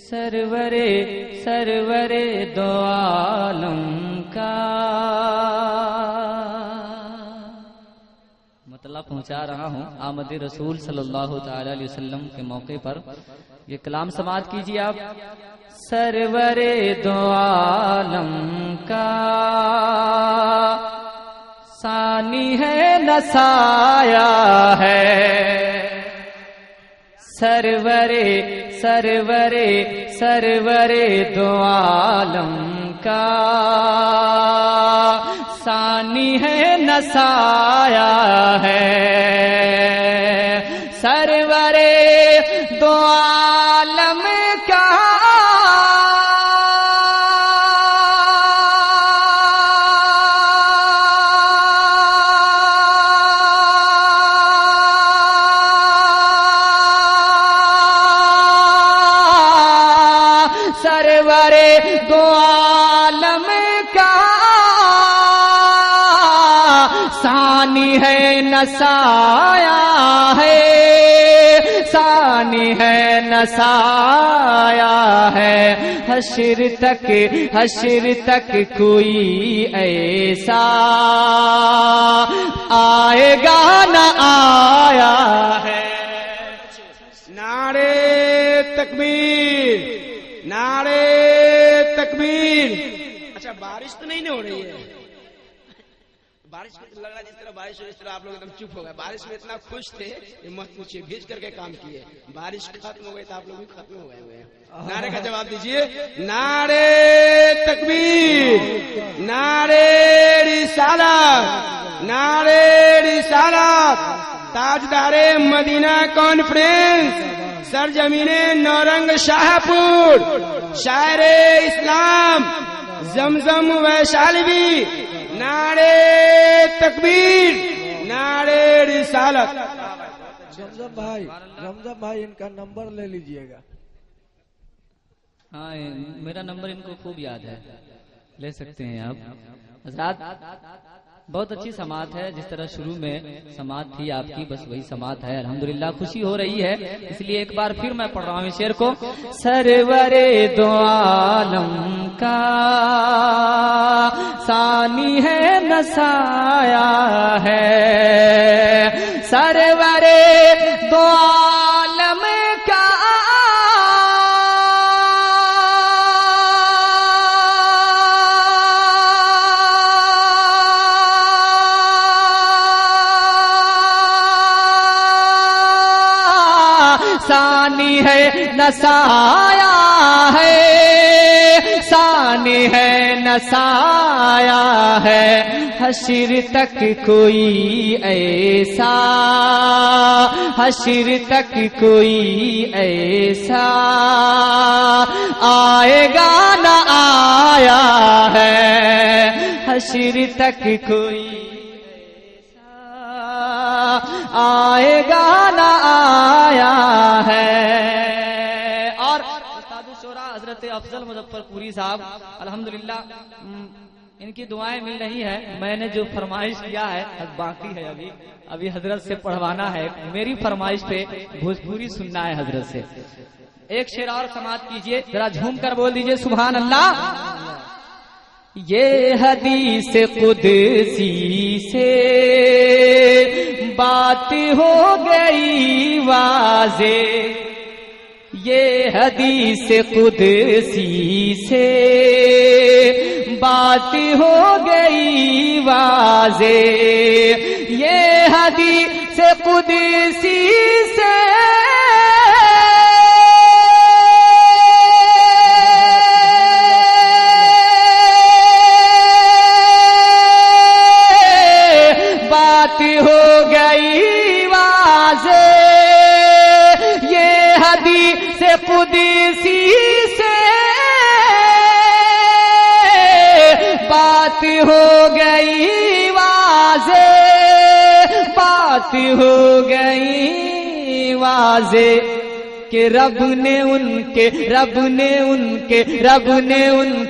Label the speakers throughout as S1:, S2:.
S1: سرورے سرورے دو عالم کا مطلب پہنچا رہا ہوں آمد رسول صلی اللہ تعالی علیہ وسلم کے موقع پر یہ کلام سماعت کیجیے آپ۔ سرورے دو عالم کا ثانی ہے نہ سایہ ہے، سرورے سرورے سرورے دو عالم کا ثانی ہے نہ سایہ ہے، سرورے دو عالم کا سرورے دو عالم کا ثانی ہے نہ سایہ ہے، ثانی ہے نہ سایہ ہے، حشر تک کوئی ایسا آئے گا نہ آیا ہے۔
S2: نعرے تکبیر، نعرے تکبیر۔ اچھا بارش تو نہیں ہو رہی ہے، بارش میں لگ رہا ہے جس طرح بارش ہو اس طرح آپ لوگ ایک دم چپ ہو گئے۔ بارش میں اتنا خوش تھے یہ مت پوچھیے، بھیج کر کے کام کیے، بارش ختم ہو گئی تو آپ لوگ بھی ختم ہو گئے ہوئے ہیں۔ نعرے کا جواب دیجیے، نعرے تکبیر، نعرے رسالت، نعرے رسالت۔ تاجدار مدینہ کانفرنس سرزمین نورنگ شاہ پور، شاعر اسلام زمزم ویشالوی، نعرے تکبیر، نعرے رسالت۔
S3: زمزم بھائی ان کا نمبر لے لیجئے گا۔
S1: ہاں میرا نمبر ان کو خوب یاد ہے، لے سکتے ہیں آپ حضرات۔ بہت اچھی سماعت ہے، جس طرح شروع میں سماعت تھی آپ کی بس وہی سماعت ہے، الحمدللہ خوشی ہو رہی ہے، اس لیے ایک بار پھر میں پڑھ رہا ہوں اس شعر کو۔ سرورے دو عالم کا ثانی ہے نہ سایہ ہے، سرورے دو عالم کا ثانی ہے نہ سایہ ہے، ثانی ہے نہ سایہ ہے، حشر تک کوئی ایسا، حشر تک کوئی ایسا آئے گا نہ آیا ہے، حشر تک کوئی آئے گا نہ آیا ہے۔ اور استاد الشورا حضرت افضل مظفر پوری صاحب الحمدللہ ان کی دعائیں مل رہی ہیں، میں نے جو فرمائش کیا ہے باقی ہے، ابھی حضرت سے پڑھوانا ہے، میری فرمائش پہ بھوجپوری سننا ہے حضرت سے۔ ایک شعر اور سماعت کیجئے، ذرا جھوم کر بول دیجئے سبحان اللہ۔ یہ حدیث قدسی سے بات ہو گئی واضح، یہ حدیث قدسی سے بات ہو گئی واضح، یہ حدیث قدسی سے ہو گئی واضح، یہ حدیث قدسی سے بات ہو گئی واضح، بات ہو گئی واضح کہ رب نے ان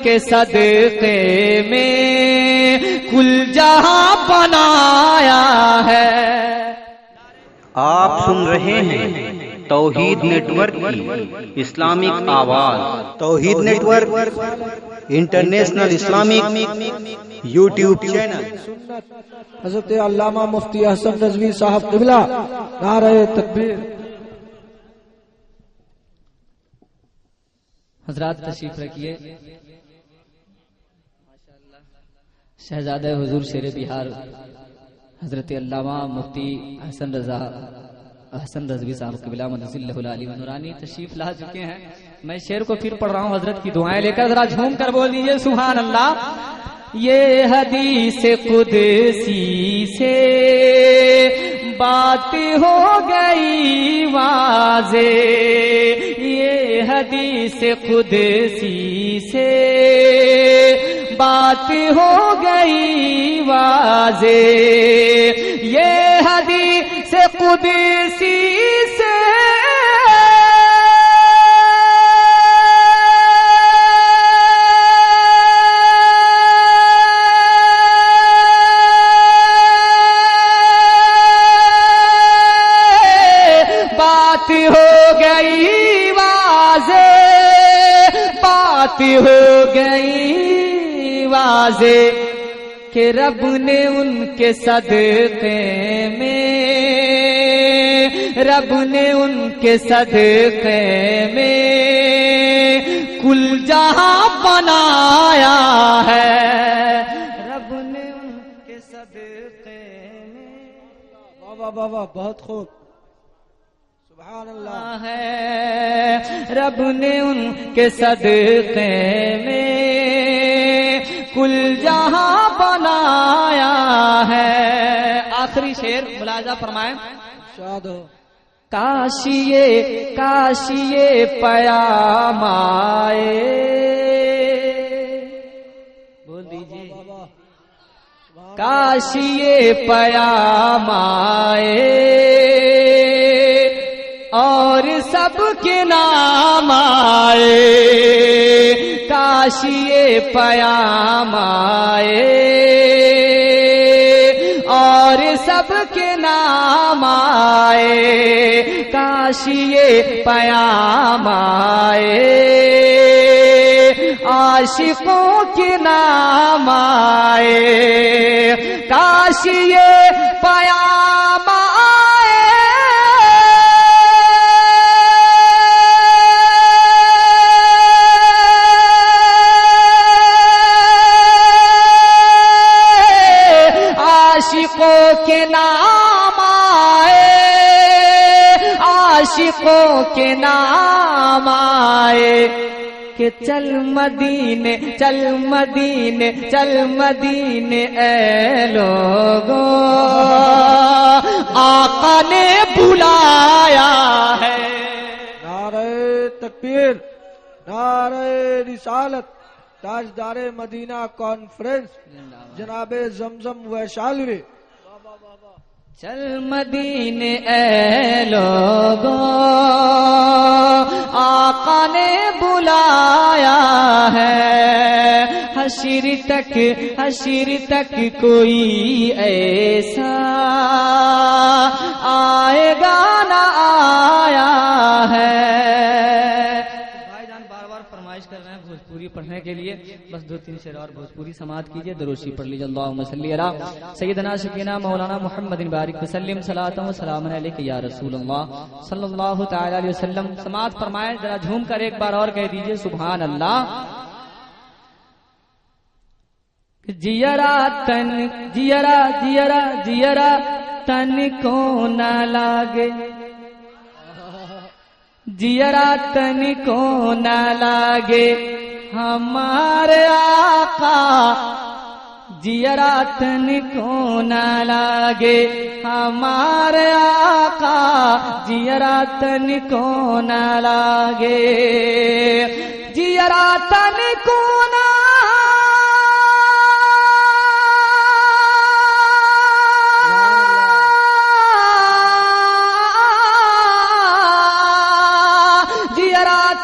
S1: کے صدقے میں کل جہاں بنایا ہے۔
S4: آپ سن رہے ہیں توحید نیٹورک کی اسلامک آواز توحید network international Islamic YouTube channel
S3: سنت حضرت علامہ مفتی احسن رضوی صاحب قبلہ نعرہ تکبیر.
S1: حضرات تشریف رکھیے. شہزادہ حضور شیر بہار حضرت علامہ مفتی احسن رضوی صاحب قبلہ منزل اللہ العلی و نورانی تشریف لا چکے ہیں. میں شعر کو پھر پڑھ رہا ہوں حضرت کی دعائیں لے کر. ذرا جھوم کر بول دیجئے سبحان اللہ. یہ حدیث قدسی سے بات ہو گئی واضح, یہ حدیث قدسی سے بات ہو گئی واضح, یہ حدیث قدسی سے بات ہو گئی واضح, بات ہو گئی واضح کہ رب نے ان کے صدقے میں, رب نے ان کے صدقے میں کل جہاں بنایا ہے, رب نے ان کے صدقے میں.
S3: واہ واہ واہ واہ, بہت خوب, سبحان اللہ
S1: ہے, رب نے ان کے صدقے میں کل جہاں بنایا ہے. آخری شعر ملاحظہ فرمائیں.
S3: شاد ہو.
S1: کاش یہ پیام آئے, بول دیجیے کاش یہ پیام آئے اور سب کے نام آئے, کاش یہ پیام آئے اور سب کے نام آئے, کاش یہ پیام آئے عاشقوں کے نام آئے, کاش یہ پیام آئے عاشقوں کے نام آئے, عاشقوں کے نام آئے کہ چل مدینے چل مدینے چل مدینے اے لوگوں, آقا نے بلایا ہے.
S3: نعرہ تکبیر, نعرہ رسالت. تاجدار مدینہ کانفرنس جناب زمزم ویشالوی.
S1: چل مدینے اے لوگوں, آقا نے بلایا ہے, حشر تک کوئی ایسا آئے گا نہ آیا ہے. بھائی جان بار بار فرمائش کر رہے ہیں بھوجپوری پڑھنے کے لیے, بس 2-3 شعر اور بھوجپوری سماعت کیجئے. دروشی پڑھ لیجئے. اللہم صلی علی سیدنا شفینا مولانا محمد بارک وسلم صلاۃ و سلام علیک یا رسول اللہ صلی اللہ تعالی علیہ وسلم. سماعت فرمائیں. ذرا جھوم کر ایک بار اور کہہ دیجئے سبحان اللہ. جیرا تن کو نہ لاگے, جیرا تن کو نہ لاگے ہمارے آقا, جیرا تن کو نہ لاگے ہمارے آقا, جیرا تن کو نہ لاگے, جیرا تن کو نہ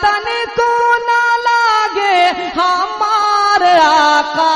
S1: تن کو نہ لاگے ہمارے آقا,